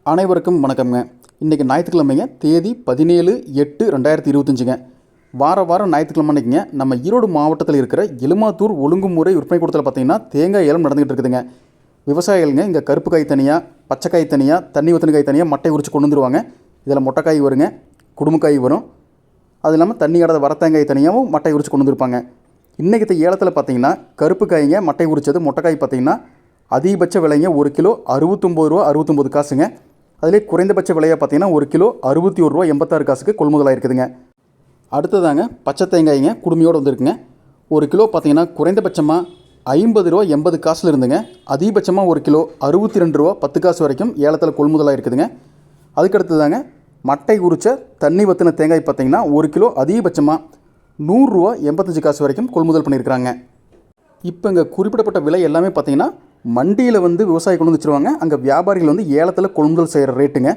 அனைவருக்கும் வணக்கம்ங்க. இன்றைக்கி ஞாயிற்றுக்கிழமைங்க, தேதி 17/8/2025ங்க. வாரம் ஞாயிற்றுக்கிழமை அன்றைக்கிங்க நம்ம ஈரோடு மாவட்டத்தில் இருக்கிற எலுமாத்தூர் ஒழுங்குமுறை விற்பனை கூடத்தில் பார்த்திங்கன்னா தேங்காய் ஏலம் நடந்துகிட்டு இருக்குதுங்க. விவசாயிகள்ங்க இங்கே கருப்பு காய் தனியாக, பச்சைக்காய் தனியாக, தண்ணி ஊற்றின காய் தனியாக மட்டை உரிச்சு கொண்டு வந்துருவாங்க. இதில் மொட்டைக்காய் வருங்க, குடும்பக்காய் வரும். அது இல்லாமல் தண்ணி ஆடாத வரத்தேங்காய் தனியாகவும் மட்டை உரிச்சு கொண்டு வந்துருப்பாங்க. இன்றைக்கி ஏலத்தில் பார்த்திங்கன்னா கருப்பு காய்ங்க மட்டை உரிச்சது மொட்டைக்காய் பார்த்திங்கன்னா அதிகபட்ச விலைங்க 1 கிலோ ₹69.69. அதிலே குறைந்தபட்ச விலையாக பார்த்தீங்கன்னா 1 கிலோ ₹61.86 கொள்முதலாக இருக்குதுங்க. அடுத்ததாங்க பச்சை தேங்காய்ங்க குடுமையோடு வந்துருக்குங்க. 1 கிலோ பார்த்தீங்கன்னா குறைந்தபட்சமாக ₹50.80 இருந்துங்க. அதிகபட்சமாக 1 கிலோ ₹62.10 வரைக்கும் ஏலத்தில் கொள்முதலாக இருக்குதுங்க. அதுக்கடுத்ததாங்க மட்டை உரிச்ச தண்ணி வற்றின தேங்காய் பார்த்தீங்கன்னா 1 கிலோ அதிகபட்சமாக ₹100.85 வரைக்கும் கொள்முதல் பண்ணியிருக்கிறாங்க. இப்போ இங்கே குறிப்பிடப்பட்ட விலை எல்லாமே பார்த்தீங்கன்னா மண்டியில் விவசாயி கொண்டு வந்து வச்சுருவாங்க. அங்கே வியாபாரிகள் ஏலத்தில் கொள்முதல் செய்கிற ரேட்டுங்க.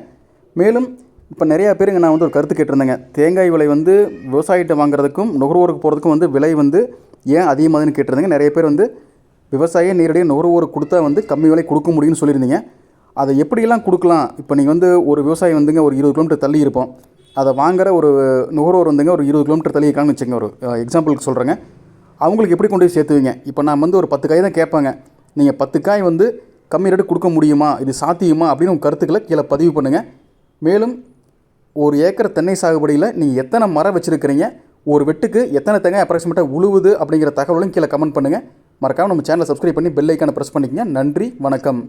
மேலும் இப்போ நிறையா பேருங்க நான் ஒரு கருத்து கேட்டிருந்தேங்க. தேங்காய் விலை விவசாயிகிட்ட வாங்குறதுக்கும் நுகர்வோருக்கு போகிறதுக்கும் விலை ஏன் அதிகமாகுதுன்னு கேட்டிருந்தேங்க. நிறைய பேர் விவசாயியை நேரடியாக நுகர்வோருக்கு கொடுத்தா கம்மி விலை கொடுக்க முடியும்னு சொல்லியிருந்தீங்க. அதை எப்படியெல்லாம் கொடுக்கலாம்? இப்போ நீங்கள் ஒரு விவசாயி ஒரு 20 கிலோமீட்டர் தள்ளி இருப்போம். அதை வாங்குகிற ஒரு நுகர்வோர் ஒரு 20 கிலோமீட்டர் தள்ளி இருக்காங்கன்னு வச்சுங்க. ஒரு எக்ஸாம்பிளுக்கு சொல்கிறேங்க. அவங்களுக்கு எப்படி கொண்டு போய் சேர்த்துவீங்க? இப்போ நான் ஒரு 10 காய் தான் கேட்பாங்க. நீங்கள் 10 காய் கம்மி ரேட்டு கொடுக்க முடியுமா, இது சாத்தியமா அப்படின்னு உங்கள் கருத்துக்களை கீழே பதிவு பண்ணுங்கள். மேலும் 1 ஏக்கர் தென்னை சாகுபடியில் நீங்கள் எத்தனை மரம் வச்சுருக்கிறீங்க, ஒரு வெட்டுக்கு எத்தனை தேங்காய் அப்ராக்சிமேட்டாக உழுவுது அப்படிங்கிற தகவலும் கீழே கமெண்ட் பண்ணுங்கள். மறக்காமல் நம்ம சேனலை சப்ஸ்கிரைப் பண்ணி பெல் ஐக்கானை ப்ரெஸ் பண்ணிக்கங்க. நன்றி, வணக்கம்.